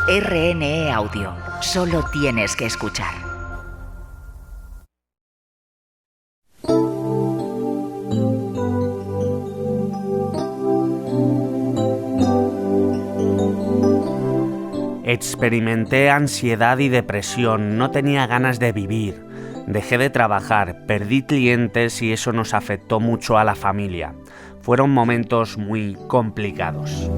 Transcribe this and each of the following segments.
RNE Audio. Solo tienes que escuchar. Experimenté ansiedad y depresión, no tenía ganas de vivir, dejé de trabajar, perdí clientes y eso nos afectó mucho a la familia. Fueron momentos muy complicados.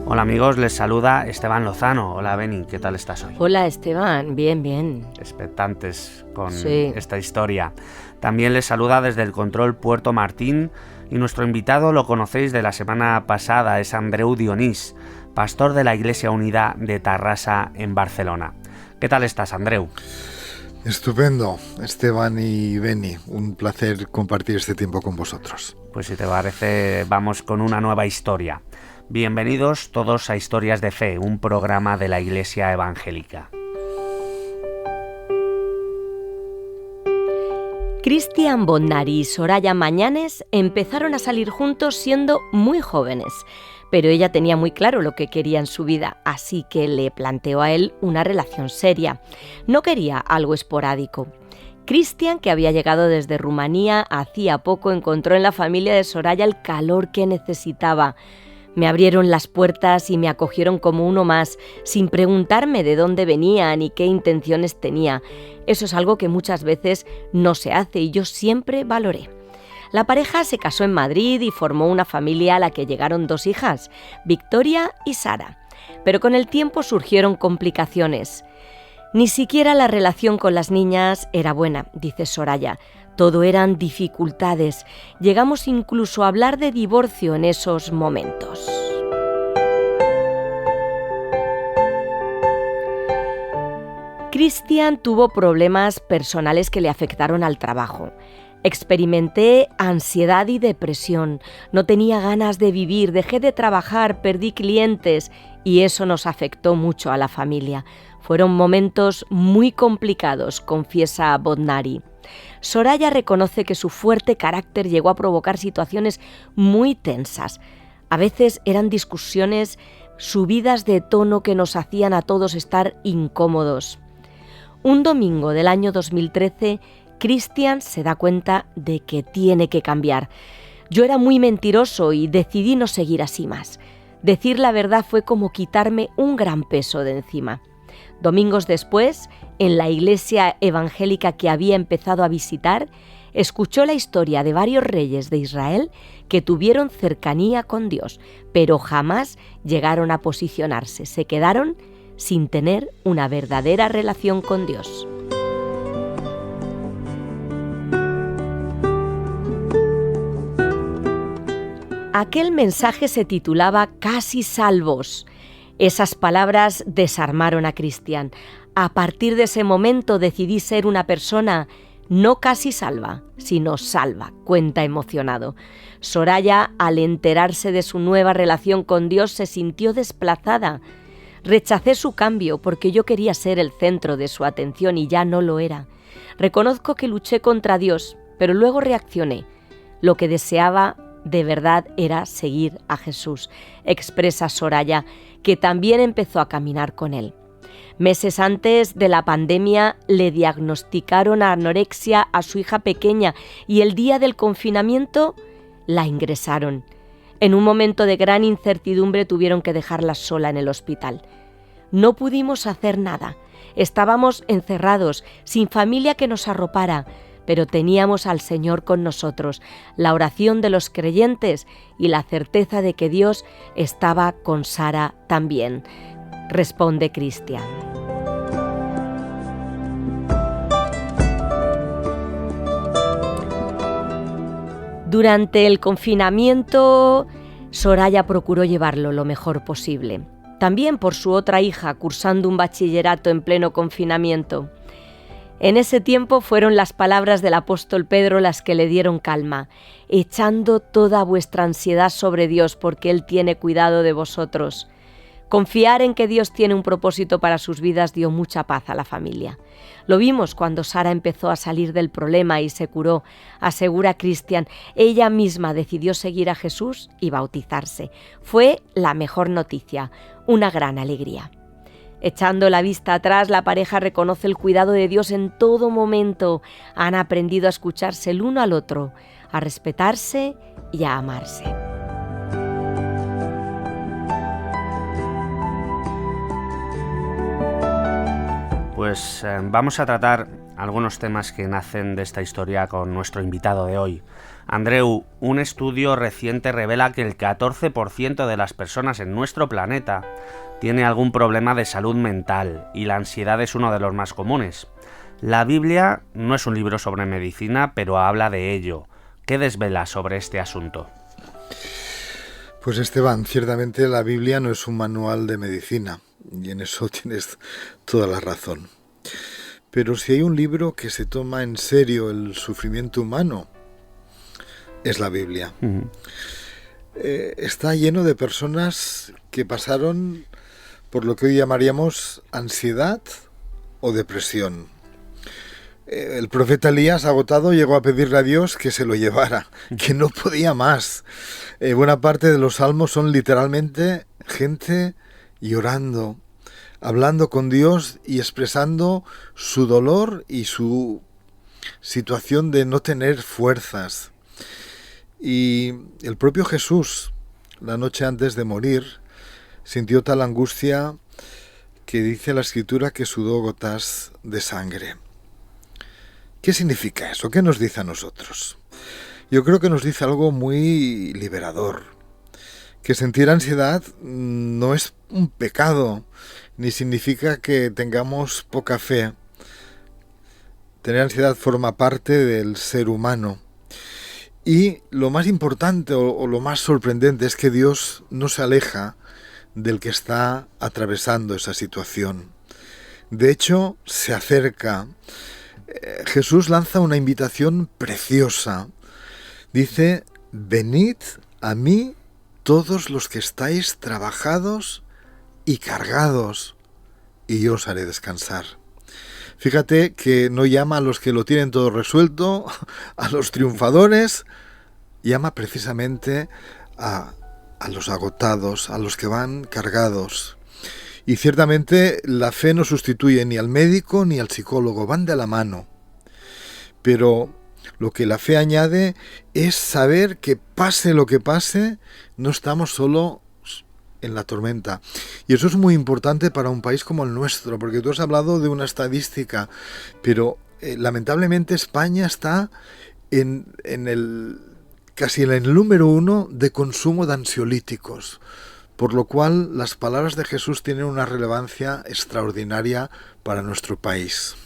Hola amigos, les saluda Esteban Lozano. Hola Beni, ¿qué tal estás hoy? Hola Esteban, bien. Expectantes con esta historia. También les saluda desde el control Puerto Martín y nuestro invitado lo conocéis de la semana pasada, es Andreu Dionís, pastor de la Iglesia Unida de Tarrasa en Barcelona. ¿Qué tal estás, Andreu? Estupendo, Esteban y Beni, un placer compartir este tiempo con vosotros. Pues si te parece, vamos con una nueva historia. Bienvenidos todos a Historias de Fe, un programa de la Iglesia Evangélica. Cristian Bodnari y Soraya Mañanes empezaron a salir juntos siendo muy jóvenes, pero ella tenía muy claro lo que quería en su vida, así que le planteó a él una relación seria. No quería algo esporádico. Cristian, que había llegado desde Rumanía hacía poco, encontró en la familia de Soraya el calor que necesitaba. Me abrieron las puertas y me acogieron como uno más, sin preguntarme de dónde venía ni qué intenciones tenía. Eso es algo que muchas veces no se hace y yo siempre valoré. La pareja se casó en Madrid y formó una familia a la que llegaron 2 hijas, Victoria y Sara. Pero con el tiempo surgieron complicaciones. Ni siquiera la relación con las niñas era buena, dice Soraya. Todo eran dificultades. Llegamos incluso a hablar de divorcio en esos momentos. Cristian tuvo problemas personales que le afectaron al trabajo. Experimenté ansiedad y depresión. No tenía ganas de vivir, dejé de trabajar, perdí clientes y eso nos afectó mucho a la familia. Fueron momentos muy complicados, confiesa Bodnari. Soraya reconoce que su fuerte carácter llegó a provocar situaciones muy tensas. A veces eran discusiones subidas de tono que nos hacían a todos estar incómodos. Un domingo del año 2013, Cristian se da cuenta de que tiene que cambiar. Yo era muy mentiroso y decidí no seguir así más. Decir la verdad fue como quitarme un gran peso de encima. Domingos después, en la iglesia evangélica que había empezado a visitar, escuchó la historia de varios reyes de Israel que tuvieron cercanía con Dios, pero jamás llegaron a posicionarse. Se quedaron sin tener una verdadera relación con Dios. Aquel mensaje se titulaba Casi salvos. Esas palabras desarmaron a Cristian. A partir de ese momento decidí ser una persona no casi salva, sino salva, cuenta emocionado. Soraya, al enterarse de su nueva relación con Dios, se sintió desplazada. Rechacé su cambio porque yo quería ser el centro de su atención y ya no lo era. Reconozco que luché contra Dios, pero luego reaccioné. Lo que deseaba de verdad era seguir a Jesús, expresa Soraya, que también empezó a caminar con él. Meses antes de la pandemia le diagnosticaron anorexia a su hija pequeña y el día del confinamiento la ingresaron. En un momento de gran incertidumbre tuvieron que dejarla sola en el hospital. No pudimos hacer nada. Estábamos encerrados, sin familia que nos arropara, pero teníamos al Señor con nosotros, la oración de los creyentes y la certeza de que Dios estaba con Sara también, responde Cristian. Durante el confinamiento, Soraya procuró llevarlo lo mejor posible. También por su otra hija, cursando un bachillerato en pleno confinamiento. En ese tiempo fueron las palabras del apóstol Pedro las que le dieron calma, echando toda vuestra ansiedad sobre Dios porque Él tiene cuidado de vosotros. Confiar en que Dios tiene un propósito para sus vidas dio mucha paz a la familia. Lo vimos cuando Sara empezó a salir del problema y se curó, asegura Christian. Ella misma decidió seguir a Jesús y bautizarse. Fue la mejor noticia, una gran alegría. Echando la vista atrás, la pareja reconoce el cuidado de Dios en todo momento. Han aprendido a escucharse el uno al otro, a respetarse y a amarse. Pues vamos a tratar algunos temas que nacen de esta historia con nuestro invitado de hoy. Andreu, un estudio reciente revela que el 14% de las personas en nuestro planeta tiene algún problema de salud mental y la ansiedad es uno de los más comunes. La Biblia no es un libro sobre medicina, pero habla de ello. ¿Qué desvela sobre este asunto? Pues Esteban, ciertamente la Biblia no es un manual de medicina, y en eso tienes toda la razón. Pero si hay un libro que se toma en serio el sufrimiento humano, es la Biblia. Está lleno de personas que pasaron por lo que hoy llamaríamos ansiedad o depresión. El profeta Elías, agotado, llegó a pedirle a Dios que se lo llevara, que no podía más. Buena parte de los salmos son literalmente gente llorando, hablando con Dios y expresando su dolor y su situación de no tener fuerzas. Y el propio Jesús, la noche antes de morir, sintió tal angustia que dice la Escritura que sudó gotas de sangre. ¿Qué significa eso? ¿Qué nos dice a nosotros? Yo creo que nos dice algo muy liberador. Que sentir ansiedad no es un pecado, ni significa que tengamos poca fe. Tener ansiedad forma parte del ser humano. Y lo más importante o lo más sorprendente es que Dios no se aleja del que está atravesando esa situación. De hecho, se acerca. Jesús lanza una invitación preciosa. Dice: venid a mí todos los que estáis trabajados y cargados, y yo os haré descansar. Fíjate que no llama a los que lo tienen todo resuelto, a los triunfadores, llama precisamente a los agotados, a los que van cargados. Y ciertamente la fe no sustituye ni al médico ni al psicólogo, van de la mano. Pero lo que la fe añade es saber que pase lo que pase, no estamos solo en la tormenta. Y eso es muy importante para un país como el nuestro, porque tú has hablado de una estadística, pero lamentablemente España está casi en el número 1 de consumo de ansiolíticos, por lo cual las palabras de Jesús tienen una relevancia extraordinaria para nuestro país.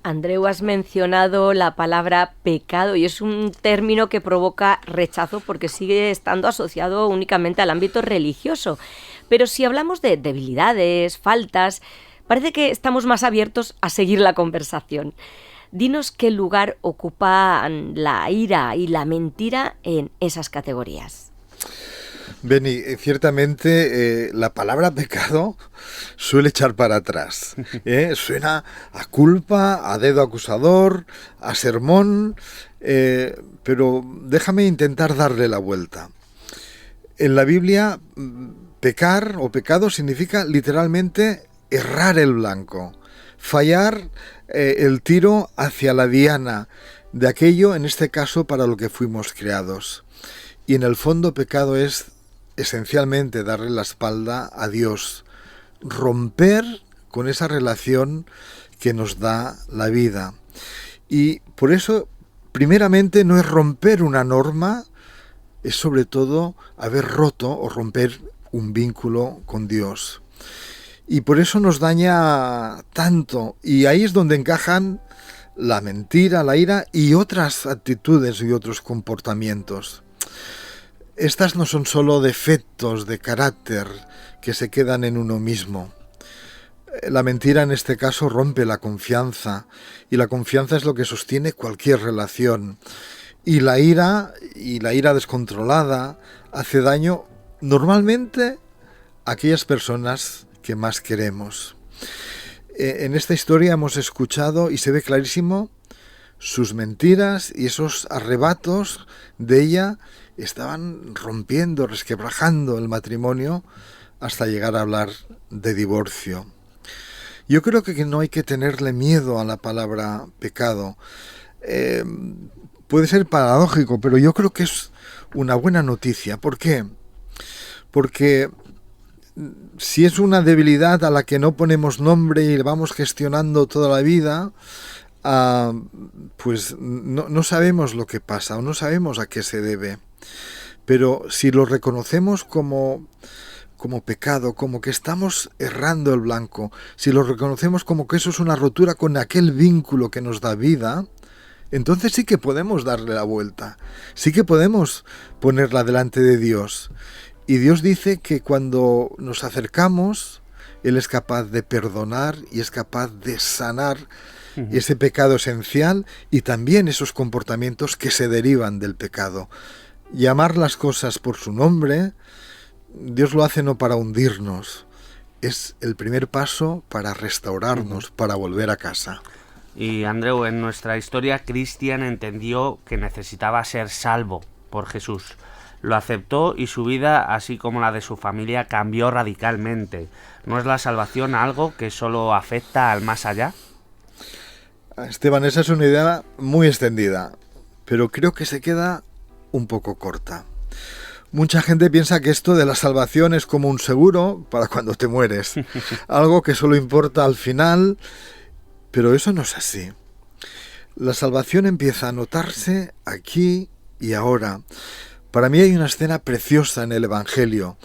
Andreu, has mencionado la palabra pecado y es un término que provoca rechazo porque sigue estando asociado únicamente al ámbito religioso. Pero si hablamos de debilidades, faltas, parece que estamos más abiertos a seguir la conversación. Dinos qué lugar ocupan la ira y la mentira en esas categorías. Beni, ciertamente la palabra pecado suele echar para atrás. Suena a culpa, a dedo acusador, a sermón, pero déjame intentar darle la vuelta. En la Biblia, pecar o pecado significa literalmente errar el blanco, fallar el tiro hacia la diana de aquello, en este caso, para lo que fuimos creados. Y en el fondo, pecado es esencialmente darle la espalda a Dios, romper con esa relación que nos da la vida. Y por eso, primeramente, no es romper una norma, es sobre todo haber roto o romper un vínculo con Dios. Y por eso nos daña tanto, y ahí es donde encajan la mentira, la ira y otras actitudes y otros comportamientos. Estas no son solo defectos de carácter que se quedan en uno mismo. La mentira en este caso rompe la confianza, y la confianza es lo que sostiene cualquier relación. Y la ira descontrolada hace daño normalmente aquellas personas que más queremos. En esta historia hemos escuchado, y se ve clarísimo, sus mentiras, y esos arrebatos de ella estaban rompiendo, resquebrajando el matrimonio hasta llegar a hablar de divorcio. Yo creo que no hay que tenerle miedo a la palabra pecado. Puede ser paradójico, pero yo creo que es una buena noticia. ¿Por qué? Porque si es una debilidad a la que no ponemos nombre y vamos gestionando toda la vida, pues no sabemos lo que pasa o no sabemos a qué se debe. Pero si lo reconocemos como pecado, como que estamos errando el blanco, si lo reconocemos como que eso es una rotura con aquel vínculo que nos da vida, entonces sí que podemos darle la vuelta, sí que podemos ponerla delante de Dios. Y Dios dice que cuando nos acercamos, Él es capaz de perdonar y es capaz de sanar ese pecado esencial y también esos comportamientos que se derivan del pecado. Llamar las cosas por su nombre, Dios lo hace no para hundirnos, es el primer paso para restaurarnos, para volver a casa. Y Andreu, en nuestra historia, Cristian entendió que necesitaba ser salvo por Jesús. Lo aceptó y su vida, así como la de su familia, cambió radicalmente. ¿No es la salvación algo que solo afecta al más allá? Esteban, esa es una idea muy extendida, pero creo que se queda un poco corta. Mucha gente piensa que esto de la salvación es como un seguro para cuando te mueres, algo que solo importa al final, pero eso no es así. La salvación empieza a notarse aquí y ahora. Para mí hay una escena preciosa en el Evangelio.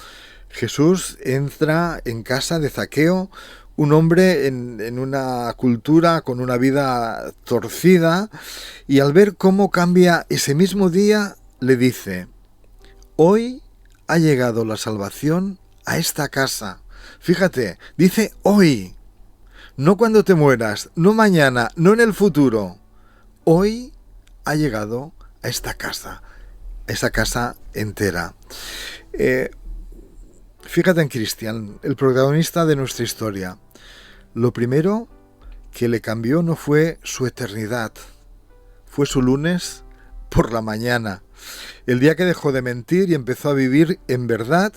Jesús entra en casa de Zaqueo, un hombre en una cultura con una vida torcida, y al ver cómo cambia ese mismo día, le dice: hoy ha llegado la salvación a esta casa. Fíjate, dice hoy, no cuando te mueras, no mañana, no en el futuro. Hoy ha llegado a esta casa, esa casa entera. Fíjate en Cristian, el protagonista de nuestra historia. Lo primero que le cambió no fue su eternidad, fue su lunes por la mañana. El día que dejó de mentir y empezó a vivir en verdad,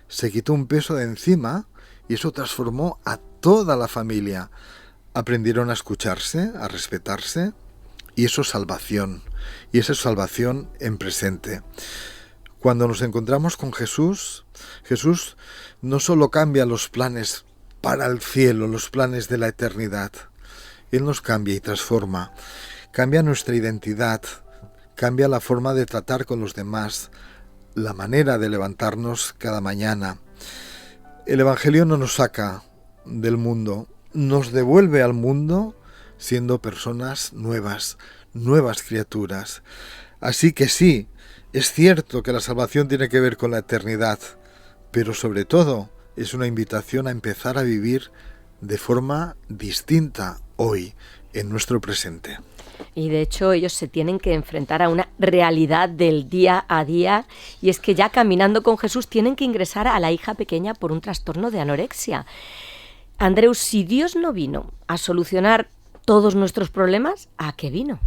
se quitó un peso de encima y eso transformó a toda la familia. Aprendieron a escucharse, a respetarse, y eso es salvación. Y esa es salvación en presente. Cuando nos encontramos con Jesús, Jesús no solo cambia los planes para el cielo, los planes de la eternidad. Él nos cambia y transforma. Cambia nuestra identidad, cambia la forma de tratar con los demás, la manera de levantarnos cada mañana. El Evangelio no nos saca del mundo, nos devuelve al mundo siendo personas nuevas, nuevas criaturas. Así que sí, es cierto que la salvación tiene que ver con la eternidad, pero sobre todo es una invitación a empezar a vivir de forma distinta hoy, en nuestro presente. Y de hecho ellos se tienen que enfrentar a una realidad del día a día, y es que ya caminando con Jesús tienen que ingresar a la hija pequeña por un trastorno de anorexia. Andreu, si Dios no vino a solucionar todos nuestros problemas, ¿a qué vino?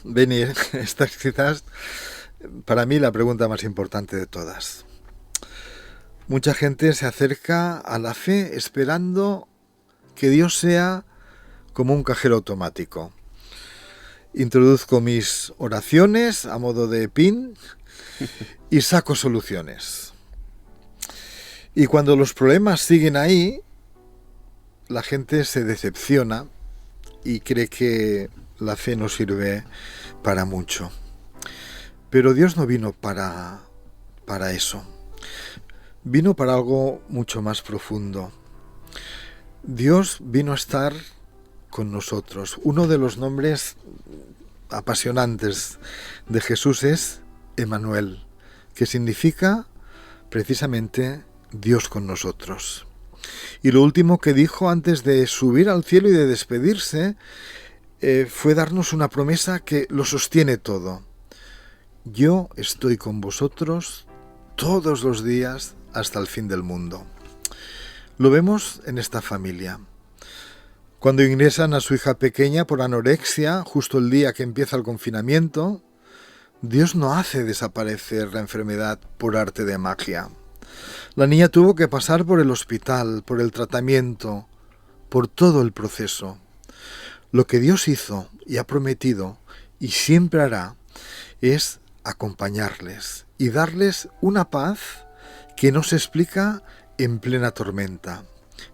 Beni, esta es quizás para mí la pregunta más importante de todas. Mucha gente se acerca a la fe esperando que Dios sea como un cajero automático. Introduzco mis oraciones a modo de PIN y saco soluciones. Y cuando los problemas siguen ahí, la gente se decepciona y cree que la fe no sirve para mucho. Pero Dios no vino para eso. Vino para algo mucho más profundo. Dios vino a estar con nosotros. Uno de los nombres apasionantes de Jesús es Emmanuel, que significa precisamente Dios con nosotros. Y lo último que dijo antes de subir al cielo y de despedirse fue darnos una promesa que lo sostiene todo. Yo estoy con vosotros todos los días hasta el fin del mundo. Lo vemos en esta familia. Cuando ingresan a su hija pequeña por anorexia, justo el día que empieza el confinamiento, Dios no hace desaparecer la enfermedad por arte de magia. La niña tuvo que pasar por el hospital, por el tratamiento, por todo el proceso. Lo que Dios hizo y ha prometido y siempre hará es acompañarles y darles una paz que no se explica en plena tormenta.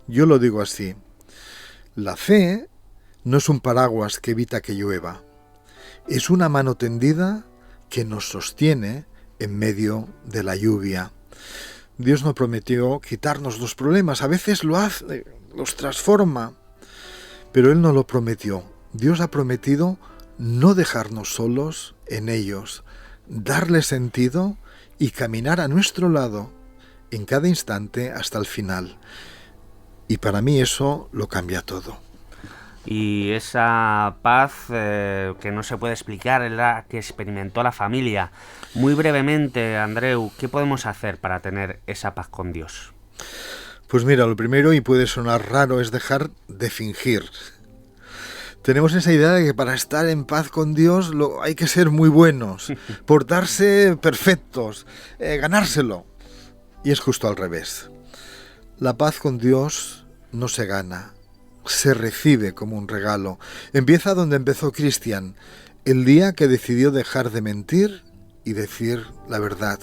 Yo lo digo así: la fe no es un paraguas que evita que llueva, es una mano tendida que nos sostiene en medio de la lluvia. Dios no prometió quitarnos los problemas, a veces lo hace, los transforma, pero Él no lo prometió. Dios ha prometido no dejarnos solos en ellos, darle sentido y caminar a nuestro lado en cada instante hasta el final. Y para mí eso lo cambia todo. Y esa paz que no se puede explicar es la que experimentó la familia. Muy brevemente, Andreu, ¿qué podemos hacer para tener esa paz con Dios? Pues mira, lo primero, y puede sonar raro, es dejar de fingir. Tenemos esa idea de que para estar en paz con Dios hay que ser muy buenos, portarse perfectos, ganárselo. Y es justo al revés. La paz con Dios no se gana, se recibe como un regalo. Empieza donde empezó Cristian, el día que decidió dejar de mentir y decir la verdad.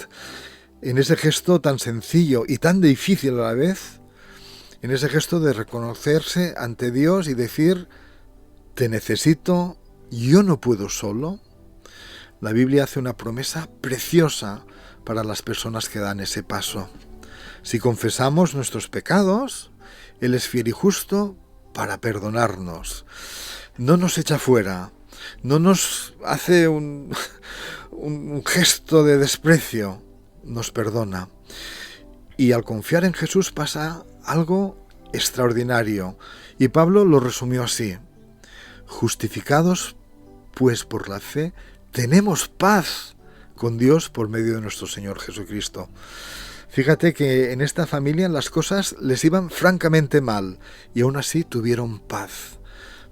En ese gesto tan sencillo y tan difícil a la vez, en ese gesto de reconocerse ante Dios y decir: te necesito, yo no puedo solo. La Biblia hace una promesa preciosa para las personas que dan ese paso. Si confesamos nuestros pecados, Él es fiel y justo para perdonarnos. No nos echa fuera, no nos hace un gesto de desprecio, nos perdona. Y al confiar en Jesús pasa algo extraordinario. Y Pablo lo resumió así: justificados pues por la fe, tenemos paz con Dios por medio de nuestro Señor Jesucristo. Fíjate que en esta familia las cosas les iban francamente mal y aún así tuvieron paz,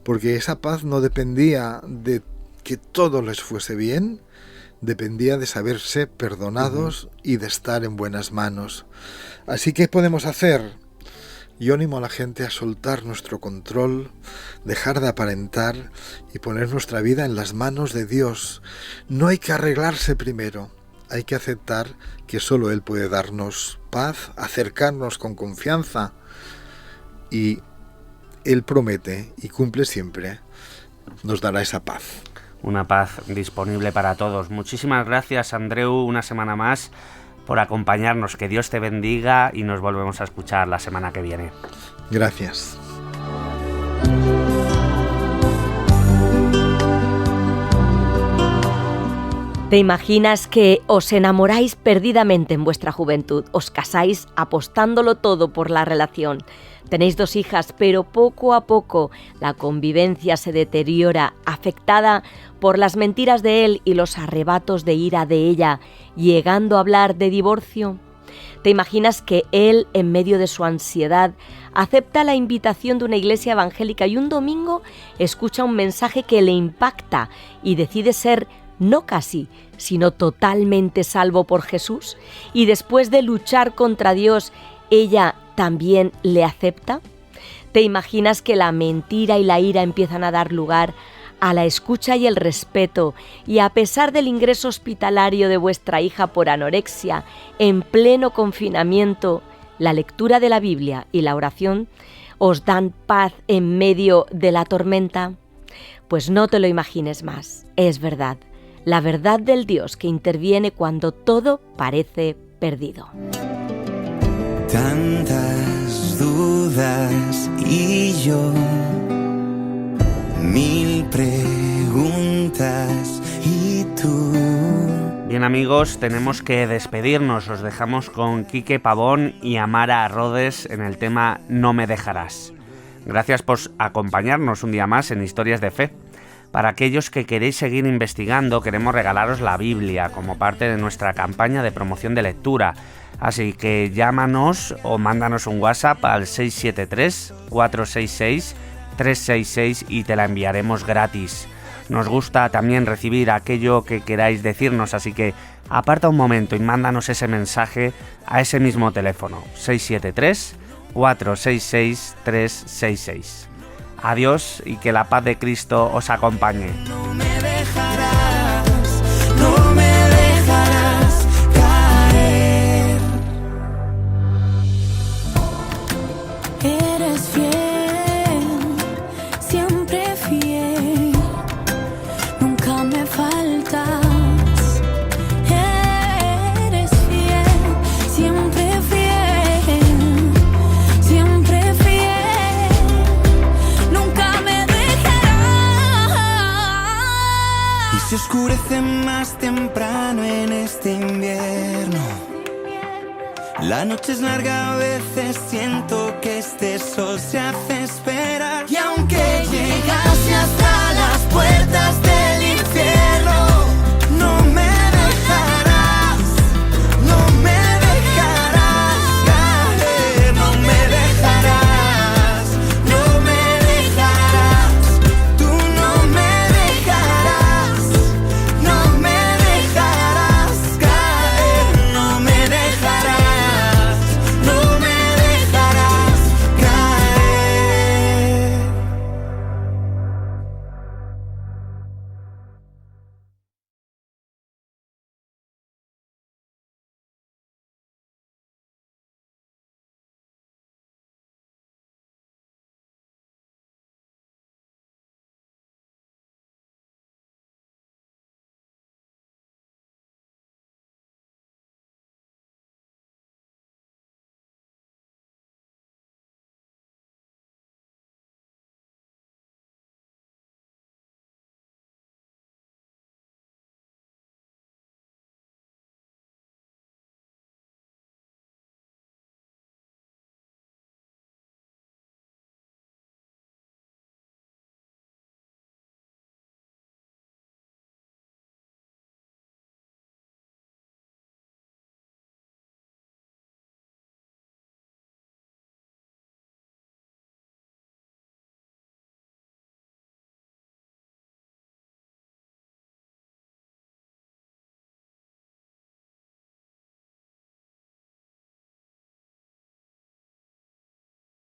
porque esa paz no dependía de que todo les fuese bien, dependía de saberse perdonados y de estar en buenas manos. Así que, ¿qué podemos hacer? Yo animo a la gente a soltar nuestro control, dejar de aparentar y poner nuestra vida en las manos de Dios. No hay que arreglarse primero, hay que aceptar que solo Él puede darnos paz, acercarnos con confianza, y Él promete y cumple siempre, nos dará esa paz. Una paz disponible para todos. Muchísimas gracias, Andreu, una semana más por acompañarnos. Que Dios te bendiga y nos volvemos a escuchar la semana que viene. Gracias. ¿Te imaginas que os enamoráis perdidamente en vuestra juventud? Os casáis apostándolo todo por la relación. Tenéis 2 hijas, pero poco a poco la convivencia se deteriora, afectada por las mentiras de él y los arrebatos de ira de ella, llegando a hablar de divorcio. ¿Te imaginas que él, en medio de su ansiedad, acepta la invitación de una iglesia evangélica y un domingo escucha un mensaje que le impacta y decide ser no casi, sino totalmente salvo por Jesús? Y después de luchar contra Dios, ella también le acepta. ¿Te imaginas que la mentira y la ira empiezan a dar lugar a la escucha y el respeto, y a pesar del ingreso hospitalario de vuestra hija por anorexia, en pleno confinamiento, la lectura de la Biblia y la oración os dan paz en medio de la tormenta? Pues no te lo imagines más, es verdad. La verdad del Dios que interviene cuando todo parece perdido. Tantas dudas y yo, 1000 preguntas y tú. Bien, amigos, tenemos que despedirnos. Os dejamos con Quique Pavón y Amara Rodes en el tema No me dejarás. Gracias por acompañarnos un día más en Historias de Fe. Para aquellos que queréis seguir investigando, queremos regalaros la Biblia como parte de nuestra campaña de promoción de lectura. Así que llámanos o mándanos un WhatsApp al 673-466-366 y te la enviaremos gratis. Nos gusta también recibir aquello que queráis decirnos, así que aparta un momento y mándanos ese mensaje a ese mismo teléfono, 673-466-366. Adiós y que la paz de Cristo os acompañe. No me dejarás, no me dejarás caer. Eres fiel, siempre fiel, nunca me faltas. Eres fiel, siempre fiel, siempre fiel, nunca me dejarás. Y se oscurece más temprano en este invierno. La noche es larga, a veces siento que este sol se hace esperar. Y aunque llegase hasta las puertas de